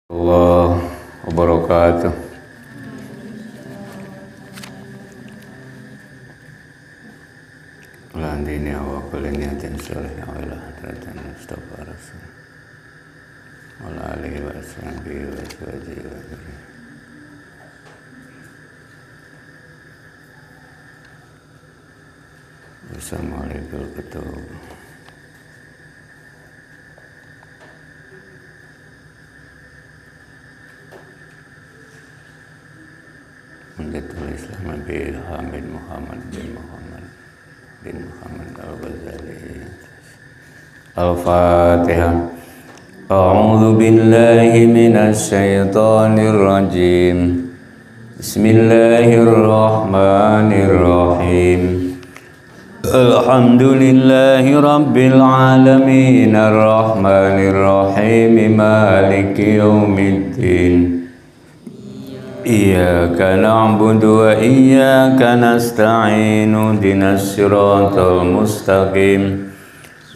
Allah wabarakatuh. Landini awak kuliniatin soleh awal hadratan Mustafa Rasul wala alihi wa sahbihi wa azwajihi wa dzurriyyatihi. Wassalamualaikum warahmatullahi. Menjatul Islam bin Hamid Muhammad bin Muhammad Al-Ghazali. Al-Fatihah. A'udzu billahi minasy syaithanir rajim. Bismillahirrahmanirrahim. Alhamdulillahi rabbil alamin arrahmanir rahim maliki yaumiddin. Iyyaka na'budu wa iyyaka nasta'in ihdinas siratal mustaqim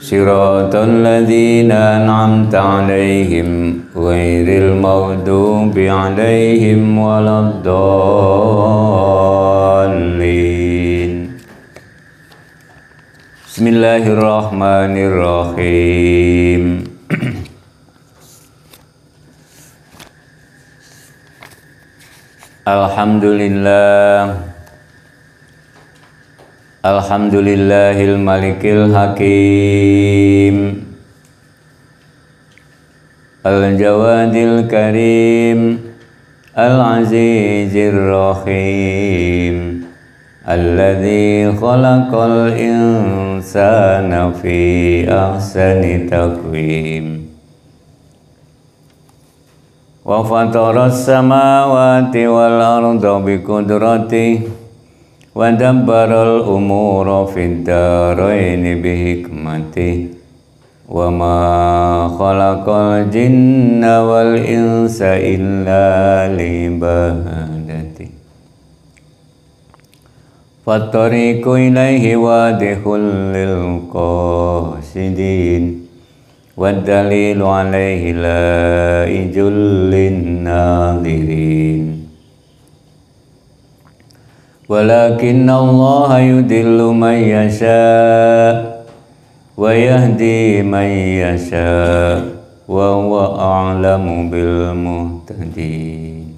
siratal ladzina an'amta 'alaihim ghairil maghdubi 'alaihim waladdallin. Bismillahirrahmanirrahim. Alhamdulillahil malikil hakim al-jawadil karim al-azizir rahim alladzi khalaqal insana fi ahsani taqwim wa fataras samawati wal arda bi qudratihi wa dabbaral umura fid dharaini bi hikmatihi wa ma khalaqal jinna wal insa illa liya'budun. Fattariqu ilaihi wadihul lil qasidin wad-dalilu alaihi la'ijul lin-nadirin. Walakinna Allaha yudillu man yasha' wa yahdi man yasha' wa huwa a'lamu bil muhtadin.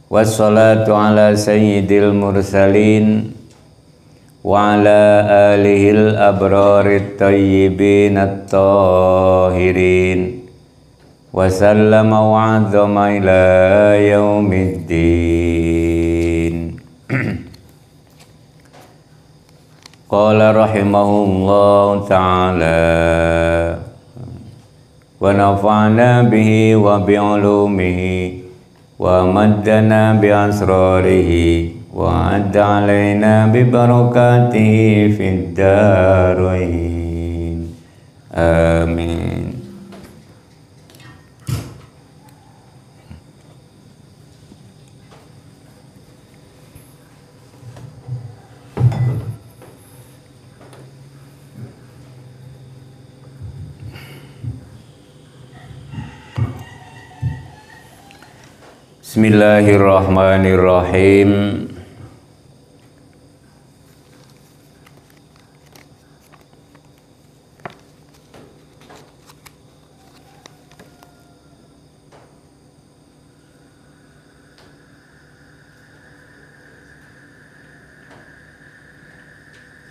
Wassalatu ala sayyidil mursalin wa ala alihil abrarit tayyibin at-tahirin wa sallama wa azama ila yaumiddin. Qala rahimahullahu ta'ala wa nafa'na bihi wa bi'ulumihi wa maddana bi asrarihi wa adda alaina bi barakatihi fid darain. Amin. Bismillahirrahmanirrahim.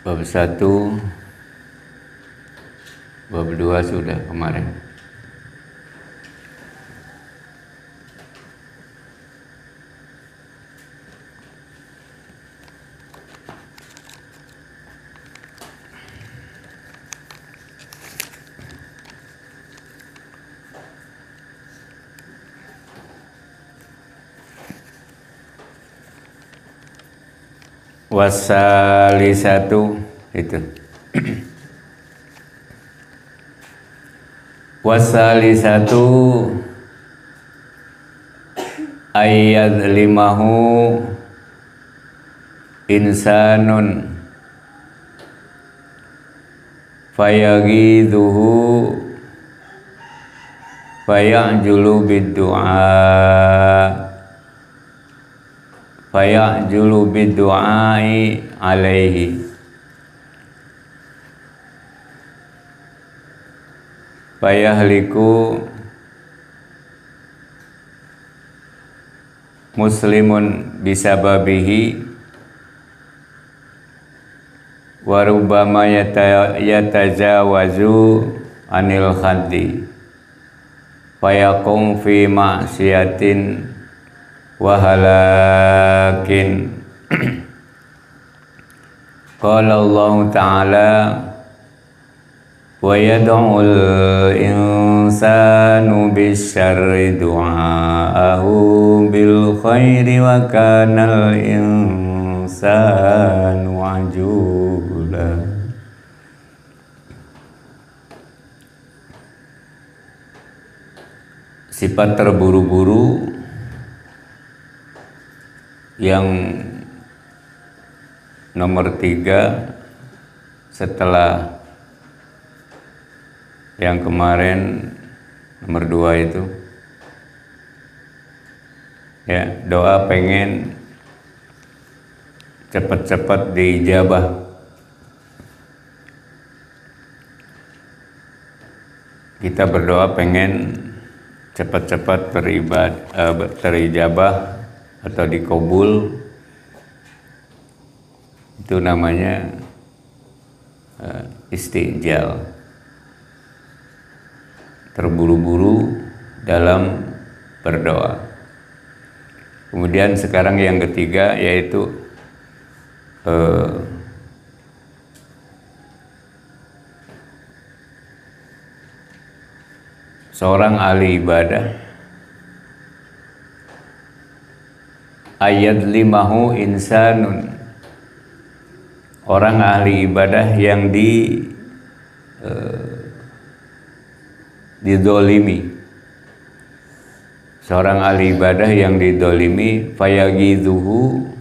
Bab 1, bab 2 sudah kemarin. Wasalisatu itu. Wasalisatu ayat limahu insanun fayagidhuhu fayajulu bid-du'ai alaihi, fayahliku muslimun bisababihi wa rubbama yatajawazu anil khaddi fayaqum fi ma'siyatin wa halakin. Qala Allah Ta'ala wa yad'ul insanu bisyarri du'aahu bil khairi wa kanal insanu ajula. Sifat terburu-buru yang nomor 3 setelah yang kemarin nomor 2 itu, ya, doa pengen cepat-cepat diijabah. Kita berdoa pengen cepat-cepat terijabah atau dikabul. Itu namanya istijal, terburu-buru dalam berdoa. Kemudian sekarang yang ketiga yaitu seorang ahli ibadah ayat limahu insanun, orang ahli ibadah yang didolimi, seorang ahli ibadah yang didolimi, fayagidhuhu,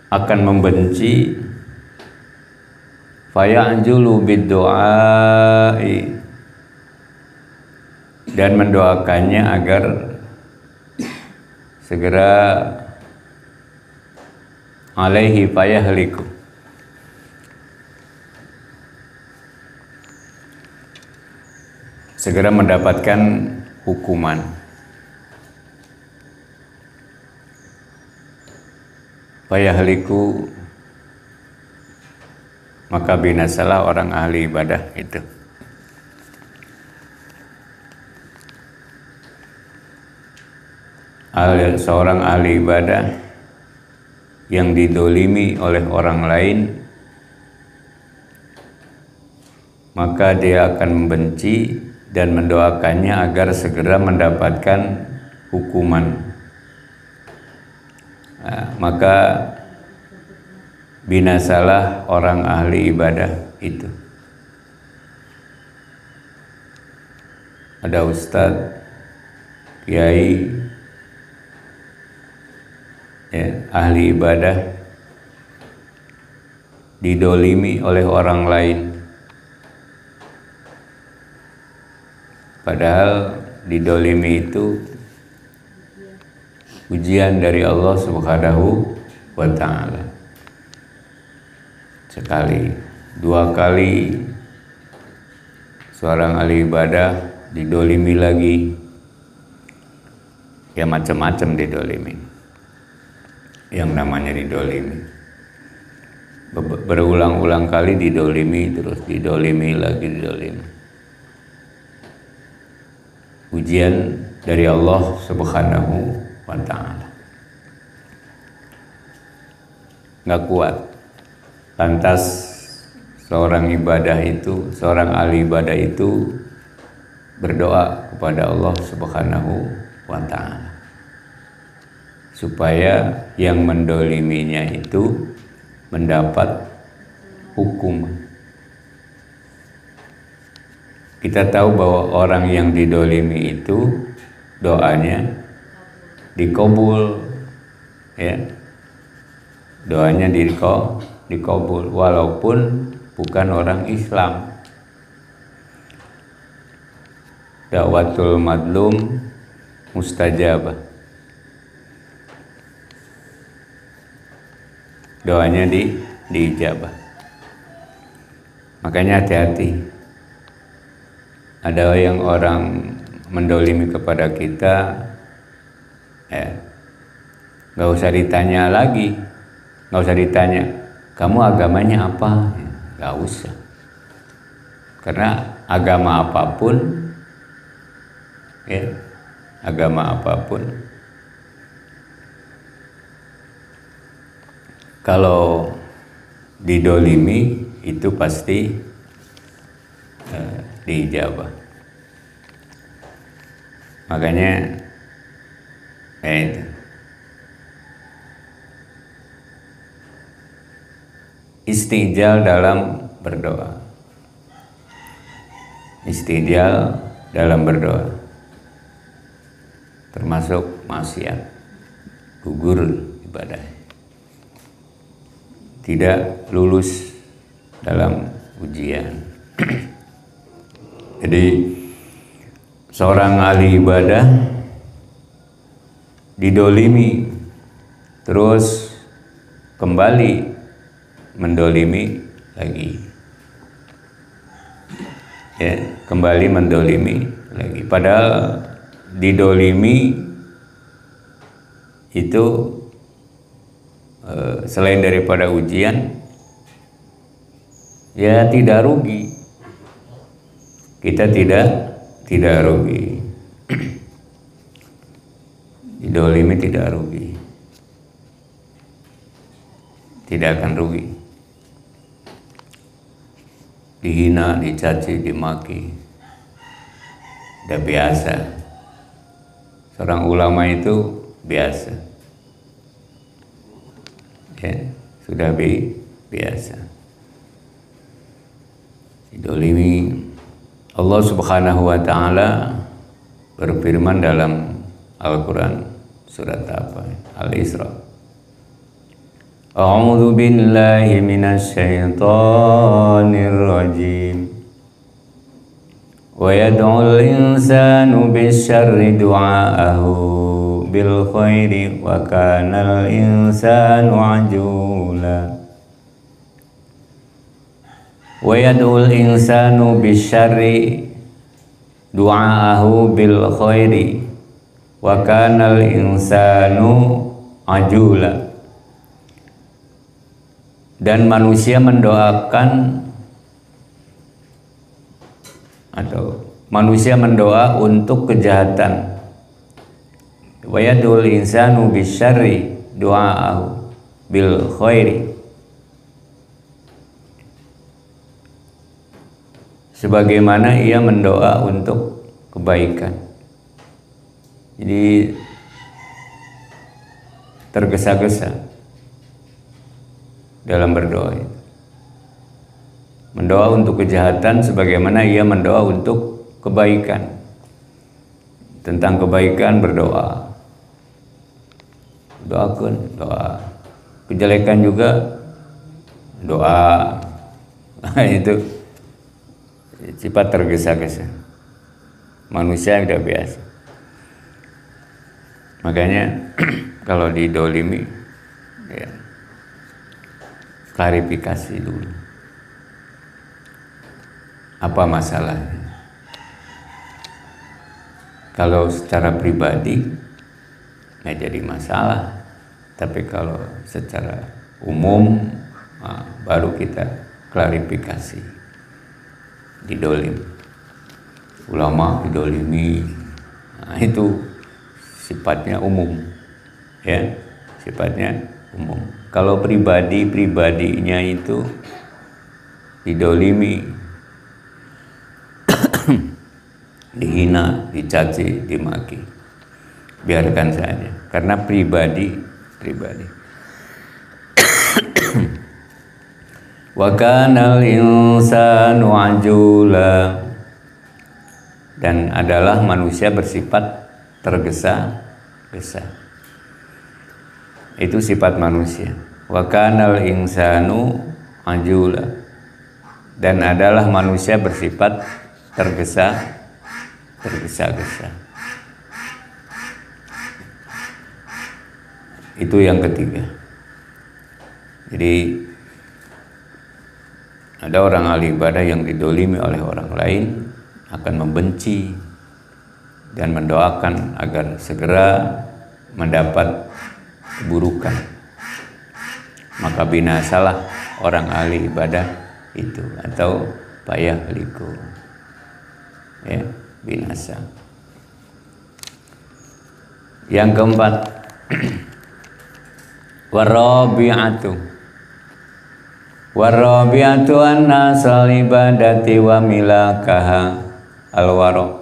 akan membenci, fayajulu bid-du'ai, dan mendoakannya agar segera alaihi fayahliku, segera mendapatkan hukuman. Fayahliku, maka binasalah orang ahli ibadah itu. Seorang ahli ibadah yang didolimi oleh orang lain, maka dia akan membenci dan mendoakannya agar segera mendapatkan hukuman. Maka binasalah orang ahli ibadah itu. Ada ustadz, kiai, ya, ahli ibadah didolimi oleh orang lain, padahal didolimi itu ujian dari Allah Subhanahu wa Ta'ala. Sekali, 2 kali seorang ahli ibadah didolimi lagi, ya macam-macam didolimi. Yang namanya didolimi, berulang-ulang kali didolimi, terus didolimi lagi, didolimi. Ujian dari Allah Subhanahu wa Ta'ala. Nggak kuat. Lantas seorang ahli ibadah itu berdoa kepada Allah Subhanahu wa Ta'ala supaya yang mendoliminya itu mendapat hukum. Kita tahu bahwa orang yang didolimi itu doanya dikabul, ya, doanya dikabul walaupun bukan orang Islam. Da'watul madlum mustajabah. Doanya diijabah. Makanya hati-hati. Ada yang orang mendolimi kepada kita, nggak usah ditanya lagi, nggak usah ditanya kamu agamanya apa, nggak usah. Karena agama apapun, agama apapun, kalau didolimi itu pasti diijabah. Makanya itu istijal dalam berdoa. Istijal dalam berdoa termasuk maksiat, gugur ibadah, tidak lulus dalam ujian. Jadi seorang ahli ibadah didolimi terus kembali mendolimi lagi, kembali mendolimi lagi. Padahal didolimi itu selain daripada ujian, ya tidak rugi. Kita tidak rugi. Didolimi tidak rugi, tidak akan rugi. Dihina, dicaci, dimaki, udah biasa. Seorang ulama itu biasa, sudah biasa. Didolimi. Allah Subhanahu wa Ta'ala berfirman dalam Al-Quran surat apa? Al-Isra. A'udzu billahi minasyaitonir rajim. Wa yad'ul insanu bisyarri du'aahu bil khairi wa kanal insanu ajula. Wa yad'ul insanu bisyarri du'aahu bil khairi wa kanal insanu ajula. Dan manusia mendoakan atau manusia mendoa untuk kejahatan. Wa yad'ul insanu bisyarri du'aahu bil khairi, sebagaimana ia mendoa untuk kebaikan. Jadi tergesa-gesa dalam berdoa. Mendoa untuk kejahatan sebagaimana ia mendoa untuk kebaikan. Tentang kebaikan berdoa. Doakan, doa. Kejelekan juga doa. Itu sifat tergesa-gesa. Manusia yang udah biasa. Makanya kalau didolimi, klarifikasi dulu. Apa masalahnya? Kalau secara pribadi nggak jadi masalah, tapi kalau secara umum baru kita klarifikasi. Didolim, ulama didolimi, itu sifatnya umum, sifatnya umum. Kalau pribadinya itu didolimi, dihina, dicaci, dimaki, biarkan saja, karena pribadi. Wa kanal insanu ajula, dan adalah manusia bersifat tergesa-gesa. Itu sifat manusia. Wa kanal insanu ajula, dan adalah manusia bersifat tergesa-gesa. Itu yang ketiga. Jadi ada orang ahli ibadah yang didolimi oleh orang lain akan membenci dan mendoakan agar segera mendapat keburukan. Maka binasalah orang ahli ibadah itu atau payah liku. Ya, binasa. Yang keempat, Warabi'atu anna asal ibadati wa milakaha al-wara'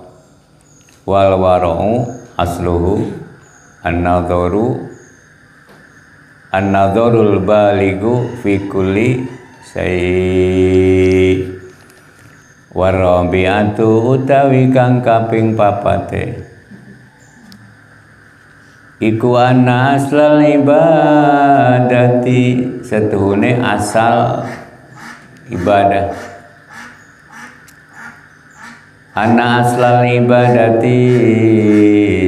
wal wara'u asluhu an-nadharul baligu fi kulli syai'. Warabi'atu utawi kang kaping papate iku anna aslal ibadati setuhune asal ibadah. Anna aslal ibadati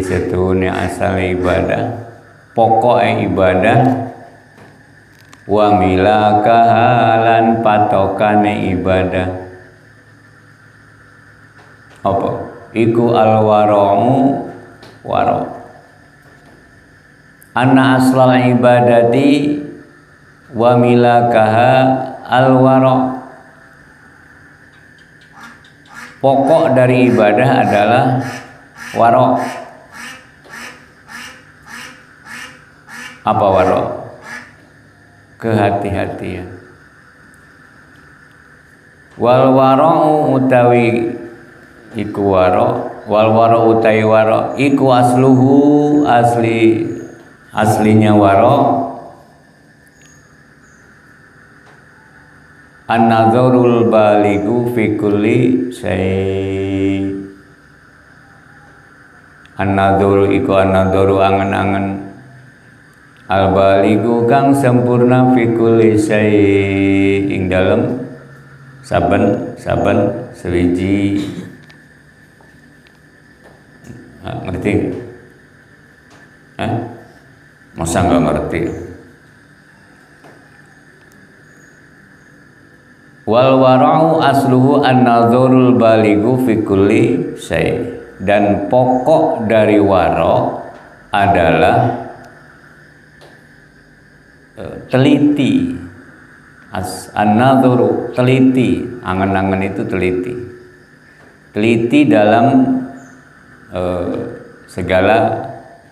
setuhune asal ibadah, pokok ibadah, wa milakahalan patokane ibadah. Apa? Iku al-wara'u wara'. Anna aslal ibadati wa milakaha al-wara'. Pokok dari ibadah adalah wara'. Apa wara'? Kehati-hatian. Wal wara'u utawi iku wara', wal wara'u utawi wara' iku asluhu aslinya wara' an-nadharul baligu fi kulli syai'. An-nadharu iku an-nadharu angen-angen, al-baligu kang sempurna fi kulli syai' ing dalem saben sewiji. Ngerti? Masa nggak ngerti? Wal wara'u asluhu an-nadharul baligu fi kulli syai'. Dan pokok dari wara' adalah teliti. An-nadharu teliti, angen-angen itu teliti. Teliti dalam segala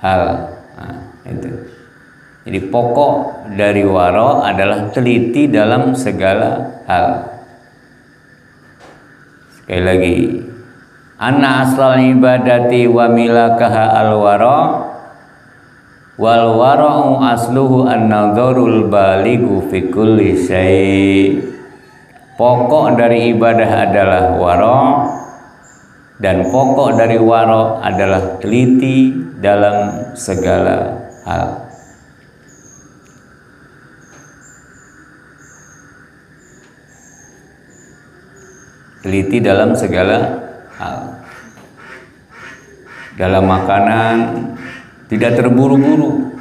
hal. Nah, itu. Jadi pokok dari wara' adalah teliti dalam segala hal. Sekali lagi, anna aslal ibadati wa milakaha al-wara' wal wara'u asluhu an-nadharul baligu fi kulli syai'. Pokok dari ibadah adalah wara' dan pokok dari wara' adalah teliti dalam segala hal. Teliti dalam segala hal. Dalam makanan tidak terburu-buru.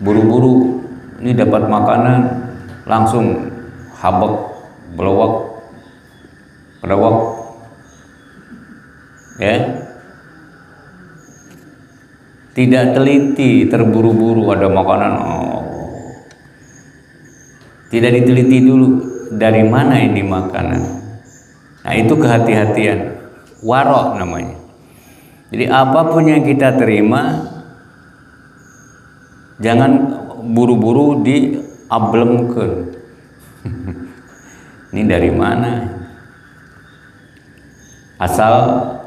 Buru-buru ini dapat makanan langsung habek, belewak, belewak. Ya. Tidak teliti, terburu-buru ada makanan. Tidak diteliti dulu dari mana ini makanan. Nah, itu kehati-hatian. Wara' namanya. Jadi apapun yang kita terima jangan buru-buru diablemkeun. Ini dari mana? Asal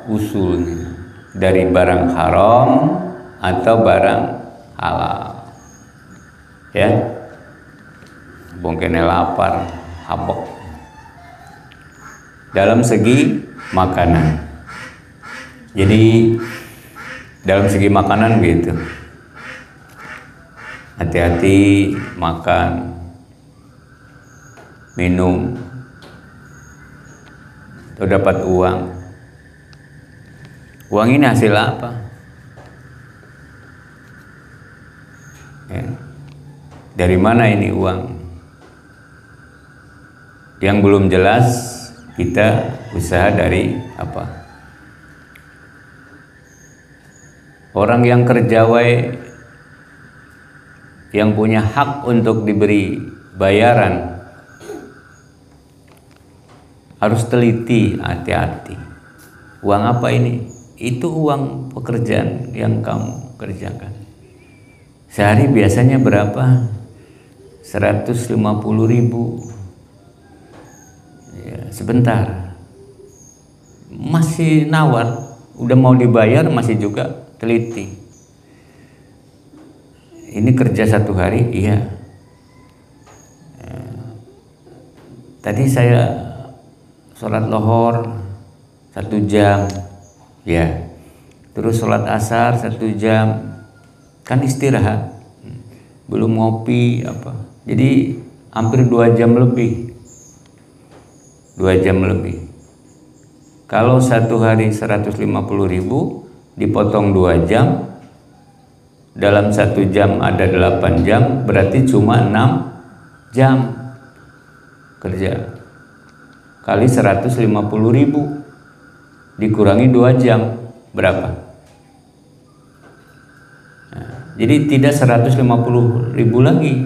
usulnya dari barang haram atau barang halal. Ya. Bongkene lapar, habok. Dalam segi makanan. Jadi dalam segi makanan gitu. Hati-hati makan, minum, atau dapat uang. Uang ini hasil apa? Ya. Dari mana ini uang? Yang belum jelas, kita usaha dari apa? Orang yang kerjawai, yang punya hak untuk diberi bayaran, harus teliti, hati-hati. Uang apa ini? Itu uang pekerjaan yang kamu kerjakan. Sehari biasanya berapa? 150.000. Ya, sebentar. Masih nawar, udah mau dibayar masih juga teliti. Ini kerja 1 hari, iya. Tadi saya sholat lohor 1 jam, ya. Terus sholat asar 1 jam, kan istirahat, belum ngopi apa. Jadi hampir 2 jam lebih. 2 jam lebih. Kalau 1 hari 150.000 dipotong 2 jam, dalam 1 jam ada 8 jam, berarti cuma 6 jam kerja. Kali 150.000 dikurangi 2 jam, berapa? Nah, jadi tidak 150.000 lagi,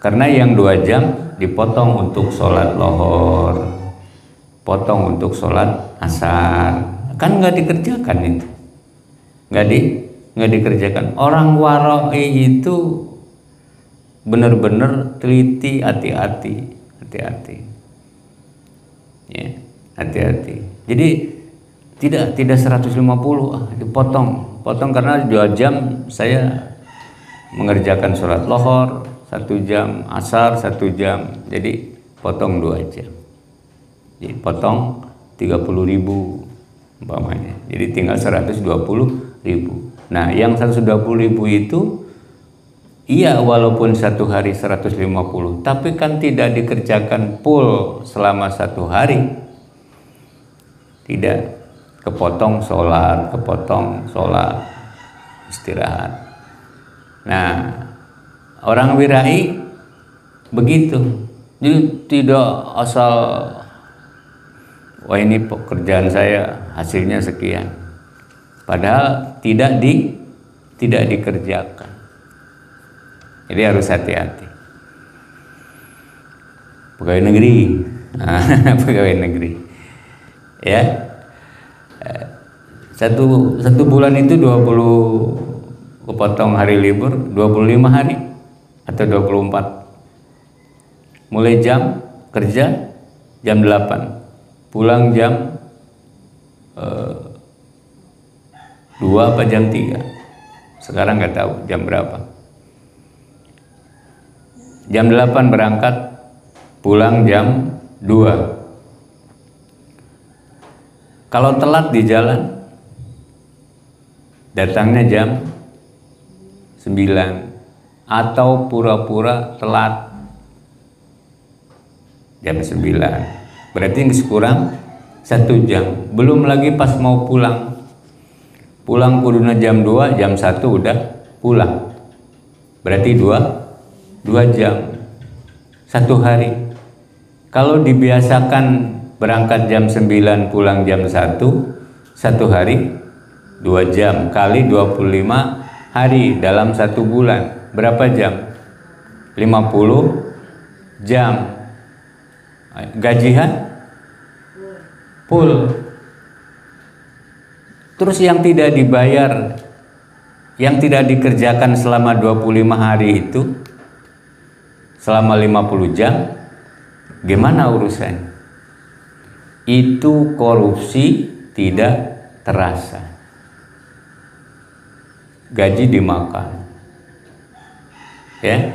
karena yang 2 jam dipotong untuk sholat lohor, potong untuk sholat asar, kan nggak dikerjakan itu, nggak dikerjakan. Orang waroi itu benar-benar teliti, hati-hati, ya, hati-hati. Jadi tidak 150 dipotong karena 2 jam saya mengerjakan sholat lohor 1 jam, asar 1 jam, jadi potong 2 jam. Jadi potong 30.000 umpamanya, jadi tinggal 120.000. Nah, yang 120.000 itu iya, walaupun 1 hari 150, tapi kan tidak dikerjakan full selama 1 hari. Tidak, kepotong sholat, istirahat. Nah, orang wirai begitu. Jadi tidak asal, wah ini pekerjaan saya hasilnya sekian, padahal tidak dikerjakan. Jadi harus hati-hati. Pegawai negeri, pegawai negeri, ya. Satu bulan itu 20 kepotong hari libur, 25 hari atau 24. Mulai jam kerja jam 8, pulang jam 2 apa jam 3. Sekarang nggak tahu jam berapa. Jam 8 berangkat, pulang jam 2. Kalau telat di jalan, datangnya jam 9 atau pura-pura telat jam 9. Berarti kurang 1 jam. Belum lagi pas mau pulang kuduna jam 2, jam 1 udah pulang. Berarti 2 jam 1 hari. Kalau dibiasakan berangkat jam 9 pulang jam 1 hari 2 jam kali 25 hari dalam 1 bulan berapa jam? 50 jam. Gajian full. Terus yang tidak dibayar, yang tidak dikerjakan selama 25 hari itu, selama 50 jam, gimana urusan? Itu korupsi tidak terasa. Gaji dimakan, ya.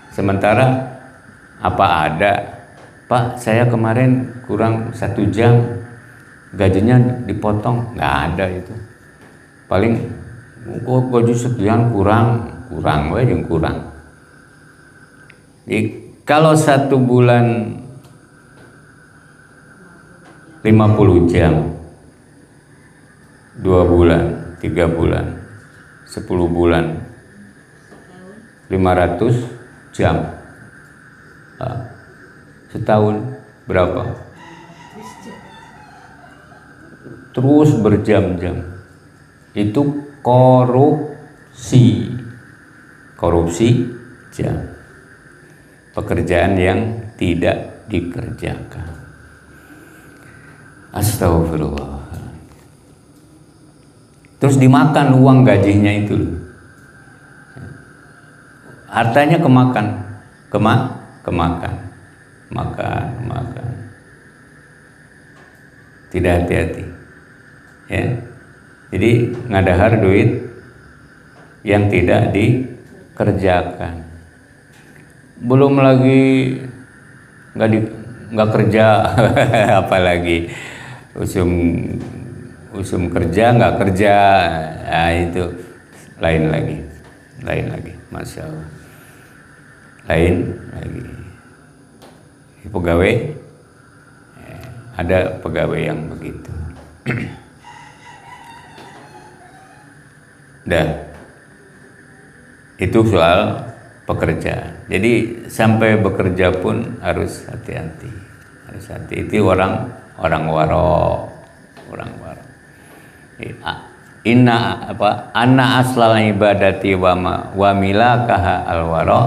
Sementara apa ada, Pak, saya kemarin kurang 1 jam, gajinya dipotong, nggak ada itu. Paling gaji sekian kurang aja kurang. Jadi kalau 1 bulan 50 jam, 2 bulan, 3 bulan, 10 bulan, 500 jam. Setahun berapa? Terus berjam-jam. Itu korupsi. Korupsi jam. Pekerjaan yang tidak dikerjakan. Astagfirullah. Terus dimakan uang gajinya itu. Hartanya kemakan. Kemakan. Makan. Tidak hati-hati. Ya. Jadi ngadahar duit yang tidak dikerjakan. Belum lagi nggak kerja, apalagi usum kerja nggak kerja, nah itu lain lagi, masya Allah, lain lagi. Pegawai, ada pegawai yang begitu. Dah, itu soal pekerjaan. Jadi sampai bekerja pun harus hati-hati. Itu orang waro. Anna aslal ibadati wa milakaha al waro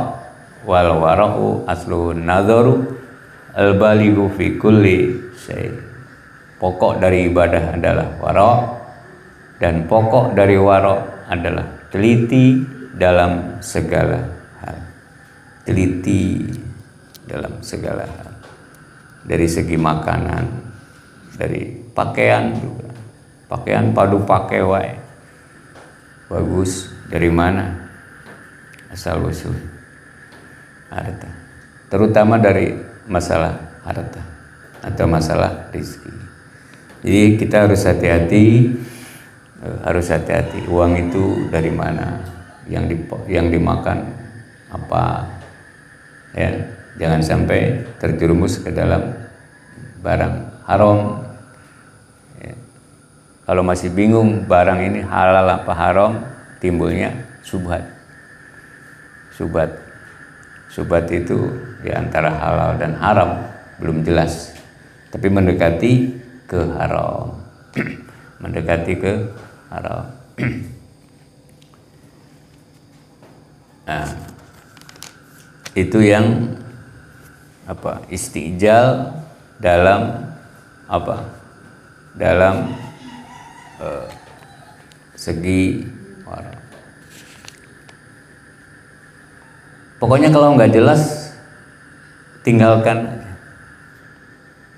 wal wara'u asluhun nadharu al balighu fi kulli syai. Pokok dari ibadah adalah waro, dan pokok dari waro adalah teliti dalam segala hal. Teliti dalam segala hal. Dari segi makanan, dari pakaian juga. Pakaian padu pakai wae. Bagus, dari mana? Asal usul harta. Terutama dari masalah harta atau masalah rezeki. Jadi kita harus hati-hati, uang itu dari mana, yang dimakan apa, ya, jangan sampai terjerumus ke dalam barang haram. Ya. Kalau masih bingung barang ini halal apa haram, timbulnya subhat. Subhat itu di antara halal dan haram belum jelas, tapi mendekati ke haram. Mendekati ke haram. Nah, itu yang istijal dalam dalam segi haram. Pokoknya kalau nggak jelas tinggalkan aja.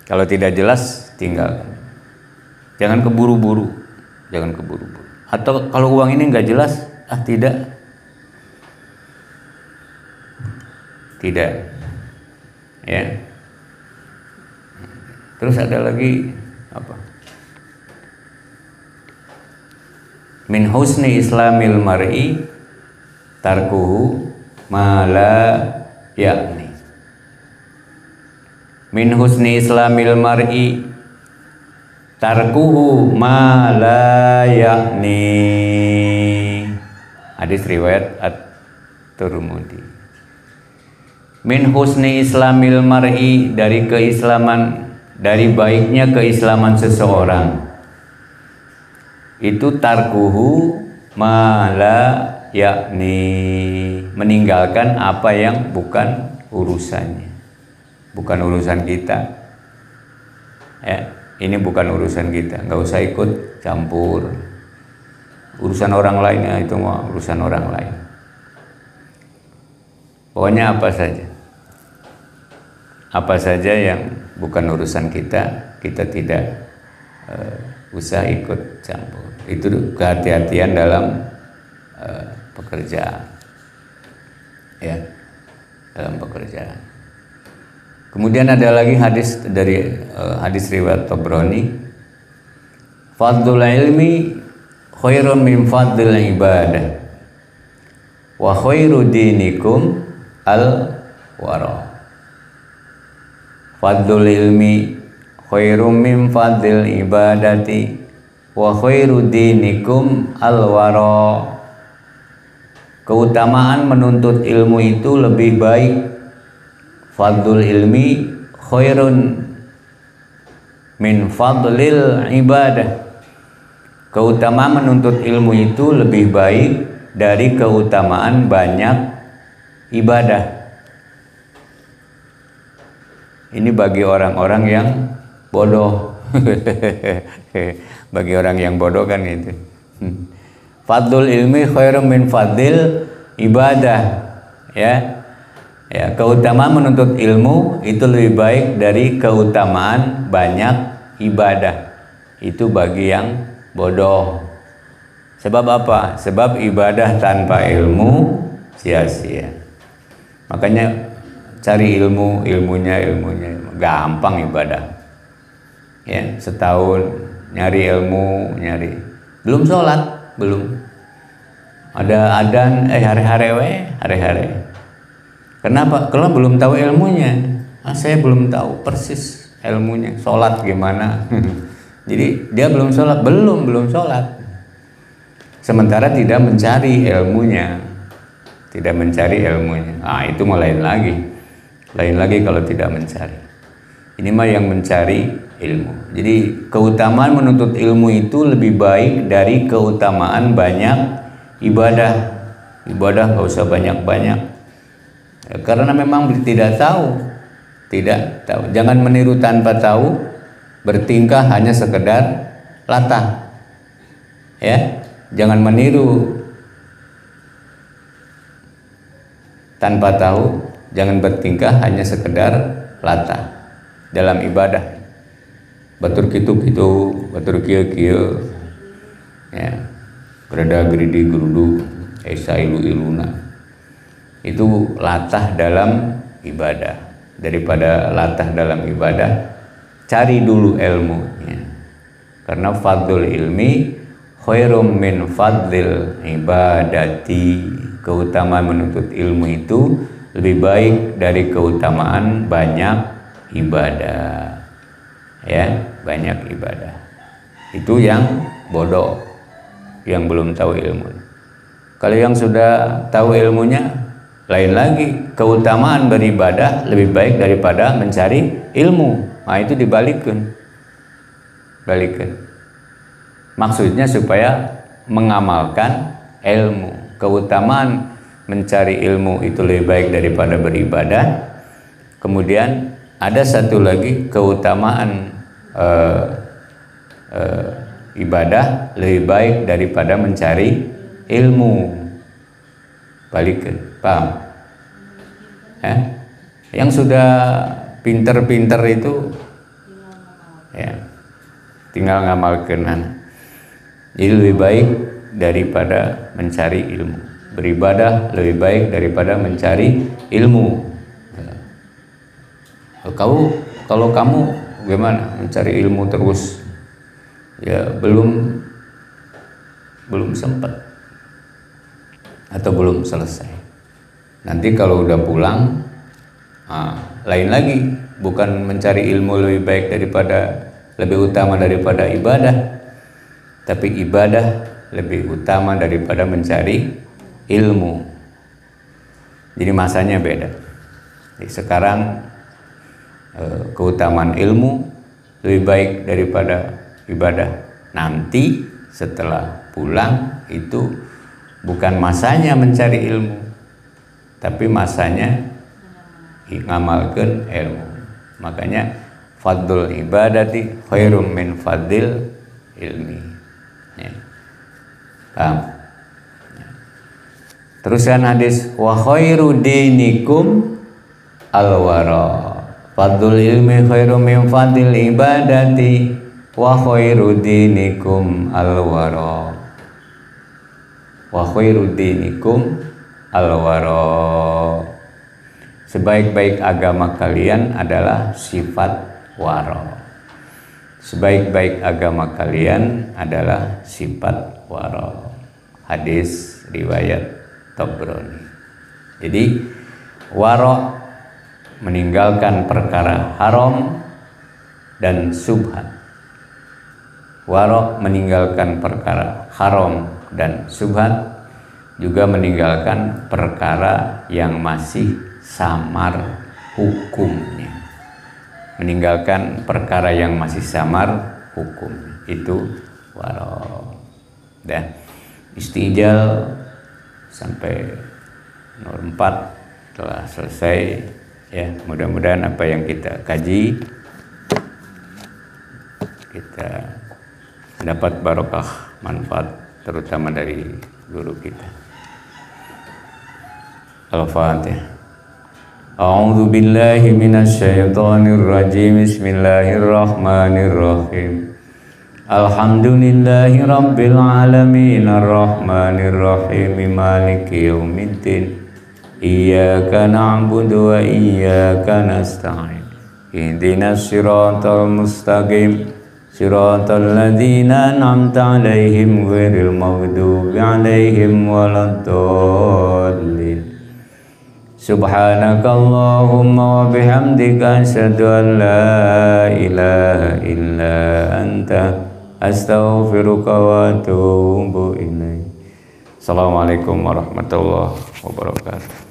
Kalau tidak jelas tinggalkan. Jangan keburu-buru. Atau kalau uang ini nggak jelas, tidak, ya. Terus ada lagi min husni islamil mar'i tarkuhu ma la ya'ni. Min husni islamil mar'i tarkuhu ma la ya'ni. Hadis riwayat At-Tirmidzi. Min husni islamil mar'i, dari keislaman, dari baiknya keislaman seseorang itu tarkuhu ma la ya'ni, meninggalkan apa yang bukan urusannya, bukan urusan kita, ya. Ini bukan urusan kita, nggak usah ikut campur urusan orang lain, ya, itu mah urusan orang lain. Pokoknya apa saja yang bukan urusan kita, kita tidak usah ikut campur. Itu kehati-hatian dalam pekerjaan, ya, dalam pekerjaan. Kemudian ada lagi hadis dari hadis riwayat Tabrani, fadlul ilmi khairun min fadlil ibadah wa khairu dinikum al wara. Fadlul ilmi khairun min fadlil ibadati wa khairu dinikum al-wara. Keutamaan menuntut ilmu itu lebih baik. Fadlul ilmi khairun min fadlil ibadah. Keutamaan menuntut ilmu itu lebih baik dari keutamaan banyak ibadah. Ini bagi orang-orang yang bodoh. Bagi orang yang bodoh kan itu. Fadlul ilmi khairun min fadlil ibadah. Ya. Ya, keutamaan menuntut ilmu itu lebih baik dari keutamaan banyak ibadah. Itu bagi yang bodoh. Sebab apa? Sebab ibadah tanpa ilmu sia-sia. Makanya cari ilmunya. Gampang ibadah. Ya, setahun nyari ilmu, belum sholat. Belum ada adan hari-hari. Kenapa? Kalau belum tahu ilmunya. Saya belum tahu persis ilmunya. Sholat gimana? Jadi dia belum sholat, belum sholat. Sementara tidak mencari ilmunya. Itu mau lain lagi kalau tidak mencari. Ini mah yang mencari ilmu. Jadi keutamaan menuntut ilmu itu lebih baik dari keutamaan banyak ibadah. Ibadah nggak usah banyak-banyak. Karena memang tidak tahu. Jangan meniru tanpa tahu. Bertingkah hanya sekedar latah. Ya, jangan meniru tanpa tahu. Jangan bertingkah hanya sekedar latah dalam ibadah. Batur kitu, batur kieu, ya, berada geridi gerudu, esa iluna. Itu latah dalam ibadah. Daripada latah dalam ibadah, cari dulu ilmunya. Karena fadlul ilmi khairum min fadlil ibadati. Keutamaan menuntut ilmu itu lebih baik dari keutamaan banyak ibadah. Ya, banyak ibadah. Itu yang bodoh, yang belum tahu ilmu. Kalau yang sudah tahu ilmunya, lain lagi. Keutamaan beribadah lebih baik daripada mencari ilmu. Nah, itu dibalikkan. Maksudnya supaya mengamalkan ilmu. Keutamaan mencari ilmu itu lebih baik daripada beribadah. Kemudian ada satu lagi keutamaan ibadah lebih baik daripada mencari ilmu. Balikin, paham? Yang sudah pinter-pinter itu ya, tinggal ngamalkeun. Jadi lebih baik daripada mencari ilmu. Beribadah lebih baik daripada mencari ilmu. Kalau kamu gimana mencari ilmu terus? Ya belum sempat atau belum selesai. Nanti kalau udah pulang, lain lagi. Bukan mencari ilmu lebih utama daripada ibadah, tapi ibadah lebih utama daripada mencari ilmu. Jadi masanya beda. Jadi sekarang keutamaan ilmu lebih baik daripada ibadah. Nanti setelah pulang itu bukan masanya mencari ilmu, tapi masanya ngamalkeun ilmu. Makanya fadlul ibadati khairum min fadlil ilmi. Ya. Paham? Ya. Teruskan hadis wa khairu dinikum al-wara. Fadlul ilmi khairum min fadlil ibadati wa khairu dinikum al-wara. Wa khairu dinikum al-wara. Sebaik-baik agama kalian adalah sifat wara. Sebaik-baik agama kalian adalah sifat wara. Hadis riwayat Tabrani. Jadi wara meninggalkan perkara haram dan subhat. Waro meninggalkan perkara haram dan subhat, juga meninggalkan perkara yang masih samar hukumnya. Meninggalkan perkara yang masih samar hukum itu waro. Dan istijal sampai nomor 4 telah selesai ya. Mudah-mudahan apa yang kita kaji kita dapat barokah manfaat, terutama dari guru kita. Al-Fatihah. A'udzu billahi minasy syaithanir rajim. Bismillahirrahmanirrahim. Alhamdulillahi rabbil alamin arrahmanir rahim maliki yaumiddin. Iyyaka na'budu wa iyyaka nasta'in. Ihdinas siratal mustaqim. Siratal ladzina an'amta 'alaihim ghairil maghdubi 'alaihim waladdallin. Subhanakallahumma wa bihamdika asyhadu an la ilaha illa anta astaghfiruka wa atubu ilaik. Assalamualaikum warahmatullahi wabarakatuh.